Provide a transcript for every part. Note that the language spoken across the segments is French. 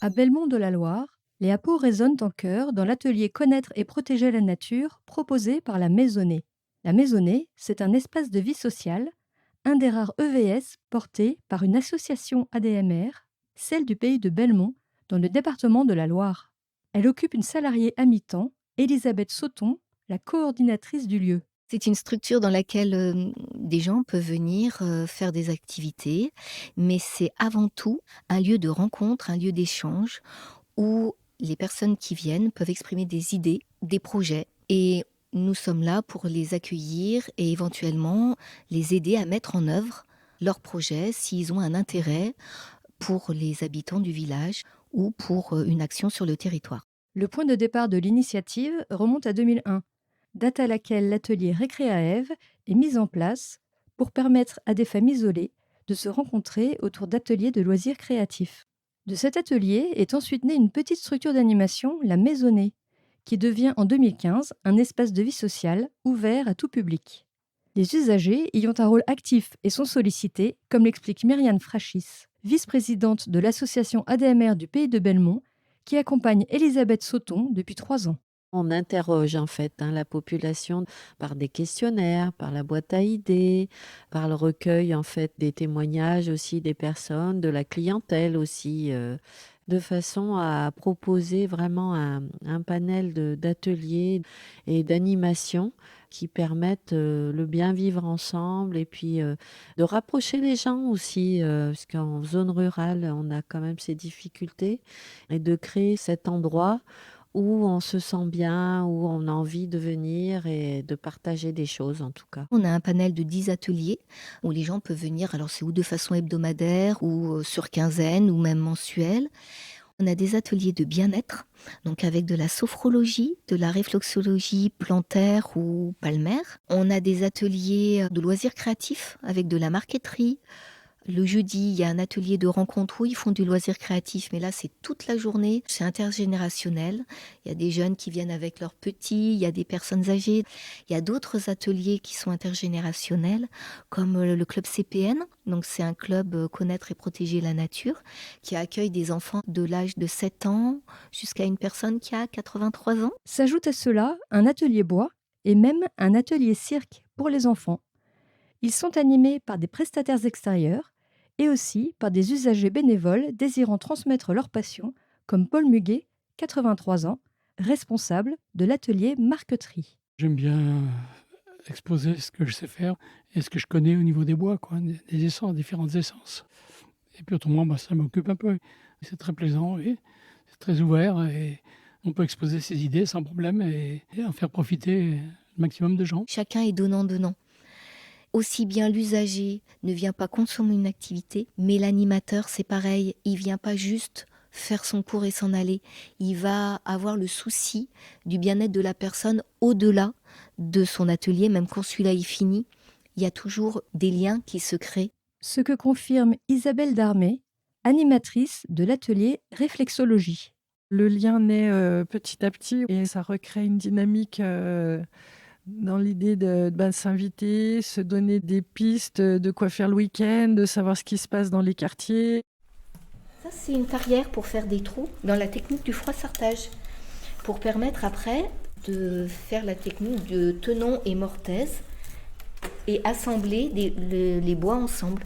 À Belmont-de-la-Loire, les apos résonnent en chœur dans l'atelier Connaître et protéger la nature proposé par la Maisonnée. La Maisonnée, c'est un espace de vie sociale, un des rares EVS porté par une association ADMR, celle du pays de Belmont, dans le département de la Loire. Elle occupe une salariée à mi-temps, Elisabeth Sauton, la coordinatrice du lieu. C'est une structure dans laquelle, des gens peuvent venir, faire des activités, mais c'est avant tout un lieu de rencontre, un lieu d'échange où les personnes qui viennent peuvent exprimer des idées, des projets et nous sommes là pour les accueillir et éventuellement les aider à mettre en œuvre leurs projets s'ils ont un intérêt pour les habitants du village ou pour, une action sur le territoire. Le point de départ de l'initiative remonte à 2001, date à laquelle l'atelier Récréaève est mis en place pour permettre à des femmes isolées de se rencontrer autour d'ateliers de loisirs créatifs. De cet atelier est ensuite née une petite structure d'animation, la Maisonnée, qui devient en 2015 un espace de vie sociale ouvert à tout public. Les usagers y ont un rôle actif et sont sollicités, comme l'explique Myriane Frachis, vice-présidente de l'association ADMR du Pays de Belmont, qui accompagne Elisabeth Sauton depuis 3 ans. On interroge en fait la population par des questionnaires, par la boîte à idées, par le recueil en fait des témoignages aussi des personnes, de la clientèle aussi, de façon à proposer vraiment un panel d'ateliers et d'animations qui permettent le bien vivre ensemble et puis de rapprocher les gens aussi, parce qu'en zone rurale, on a quand même ces difficultés et de créer cet endroit où on se sent bien, où on a envie de venir et de partager des choses en tout cas. On a un panel de 10 ateliers où les gens peuvent venir, alors c'est ou de façon hebdomadaire ou sur quinzaine ou même mensuelle. On a des ateliers de bien-être, donc avec de la sophrologie, de la réflexologie plantaire ou palmaire. On a des ateliers de loisirs créatifs avec de la marqueterie. Le jeudi, il y a un atelier de rencontre où ils font du loisir créatif, mais là, c'est toute la journée, c'est intergénérationnel. Il y a des jeunes qui viennent avec leurs petits, il y a des personnes âgées. Il y a d'autres ateliers qui sont intergénérationnels, comme le club CPN. Donc, c'est un club Connaître et protéger la nature, qui accueille des enfants de l'âge de 7 ans jusqu'à une personne qui a 83 ans. S'ajoute à cela un atelier bois et même un atelier cirque pour les enfants. Ils sont animés par des prestataires extérieurs et aussi par des usagers bénévoles désirant transmettre leur passion, comme Paul Muguet, 83 ans, responsable de l'atelier marqueterie. J'aime bien exposer ce que je sais faire et ce que je connais au niveau des bois, quoi, des essences, différentes essences. Et puis autrement, ça m'occupe un peu. C'est très plaisant et c'est très ouvert et on peut exposer ses idées sans problème et en faire profiter le maximum de gens. Chacun est donnant-donnant. Aussi bien l'usager ne vient pas consommer une activité, mais l'animateur, c'est pareil, il vient pas juste faire son cours et s'en aller. Il va avoir le souci du bien-être de la personne au-delà de son atelier, même quand celui-là est fini. Il y a toujours des liens qui se créent. Ce que confirme Isabelle Darmé, animatrice de l'atelier réflexologie. Le lien naît petit à petit et ça recrée une dynamique dans l'idée de s'inviter, se donner des pistes de quoi faire le week-end, de savoir ce qui se passe dans les quartiers. Ça, c'est une carrière pour faire des trous dans la technique du froissartage, pour permettre après de faire la technique de tenon et mortaise et assembler les bois ensemble.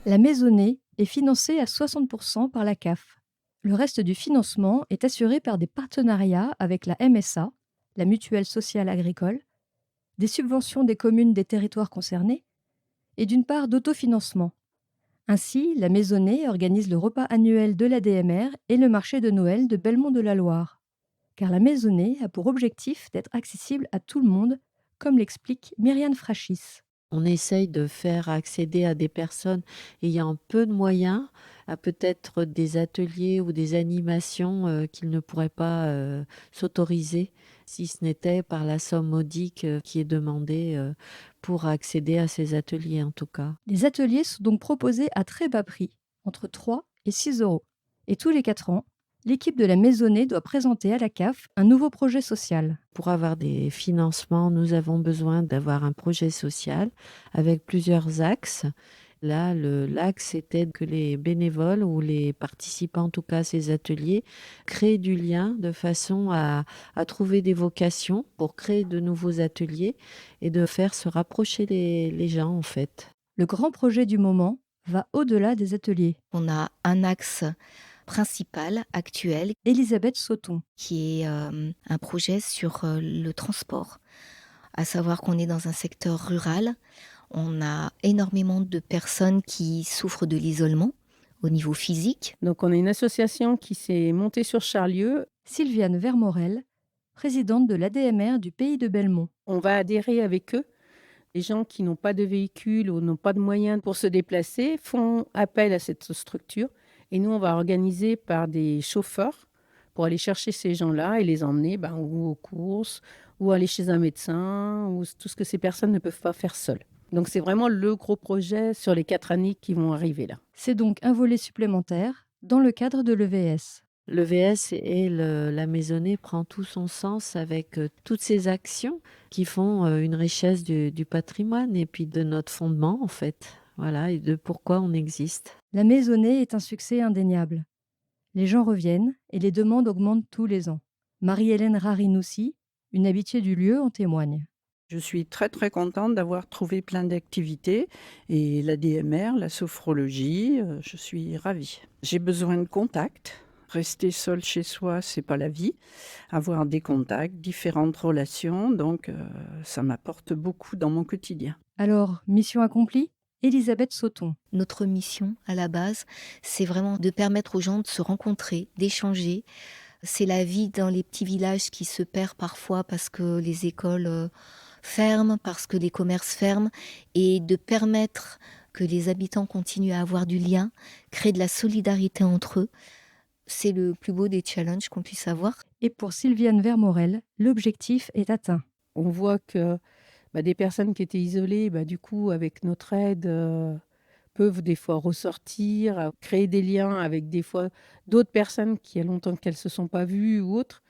La Maisonnée est financée à 60% par la CAF. Le reste du financement est assuré par des partenariats avec la MSA, la Mutuelle sociale agricole, des subventions des communes des territoires concernés et d'une part d'autofinancement. Ainsi, la Maisonnée organise le repas annuel de l'ADMR et le marché de Noël de Belmont-de-la-Loire. Car la Maisonnée a pour objectif d'être accessible à tout le monde, comme l'explique Myriane Frachis. On essaye de faire accéder à des personnes ayant peu de moyens à peut-être des ateliers ou des animations qu'ils ne pourraient pas s'autoriser si ce n'était par la somme modique qui est demandée pour accéder à ces ateliers en tout cas. Les ateliers sont donc proposés à très bas prix, entre 3 et 6 euros. Et tous les 4 ans, l'équipe de la Maisonnée doit présenter à la CAF un nouveau projet social. Pour avoir des financements, nous avons besoin d'avoir un projet social avec plusieurs axes Là, l'axe, c'était que les bénévoles ou les participants, en tout cas à ces ateliers, créent du lien de façon à trouver des vocations pour créer de nouveaux ateliers et de faire se rapprocher les gens, en fait. Le grand projet du moment va au-delà des ateliers. On a un axe principal actuel Elisabeth Sauton. qui est un projet sur le transport. À savoir qu'on est dans un secteur rural. On a énormément de personnes qui souffrent de l'isolement au niveau physique. Donc on est une association qui s'est montée sur Charlieu. Sylviane Vermorel, présidente de l'ADMR du pays de Belmont. On va adhérer avec eux. Les gens qui n'ont pas de véhicule ou n'ont pas de moyens pour se déplacer font appel à cette structure. Et nous, on va organiser par des chauffeurs pour aller chercher ces gens-là et les emmener ou aux courses, ou aller chez un médecin, ou tout ce que ces personnes ne peuvent pas faire seules. Donc c'est vraiment le gros projet sur les 4 années qui vont arriver là. C'est donc un volet supplémentaire dans le cadre de l'EVS. L'EVS et la maisonnée prend tout son sens avec toutes ces actions qui font une richesse du patrimoine et puis de notre fondement, en fait. Voilà, et de pourquoi on existe. La maisonnée est un succès indéniable. Les gens reviennent et les demandes augmentent tous les ans. Marie-Hélène Rarinoussi, une habituée du lieu, en témoigne. Je suis très très contente d'avoir trouvé plein d'activités et la DMR, la sophrologie, je suis ravie. J'ai besoin de contacts. Rester seul chez soi, c'est pas la vie. Avoir des contacts, différentes relations, donc ça m'apporte beaucoup dans mon quotidien. Alors, mission accomplie ? Elisabeth Sauton. Notre mission, à la base, c'est vraiment de permettre aux gens de se rencontrer, d'échanger. C'est la vie dans les petits villages qui se perd parfois parce que les écoles ferment, parce que les commerces ferment, et de permettre que les habitants continuent à avoir du lien, créer de la solidarité entre eux. C'est le plus beau des challenges qu'on puisse avoir. Et pour Sylviane Vermorel, l'objectif est atteint. On voit que des personnes qui étaient isolées, du coup, avec notre aide, peuvent des fois ressortir, créer des liens avec des fois d'autres personnes qui y a longtemps qu'elles ne se sont pas vues ou autres.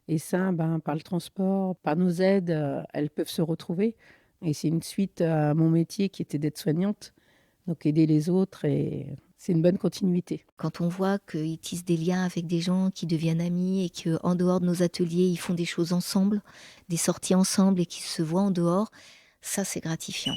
Et ça, par le transport, par nos aides, elles peuvent se retrouver. Et c'est une suite à mon métier qui était d'être soignante. Donc aider les autres, et c'est une bonne continuité. Quand on voit qu'ils tissent des liens avec des gens qui deviennent amis et qu'en dehors de nos ateliers, ils font des choses ensemble, des sorties ensemble et qu'ils se voient en dehors, ça c'est gratifiant.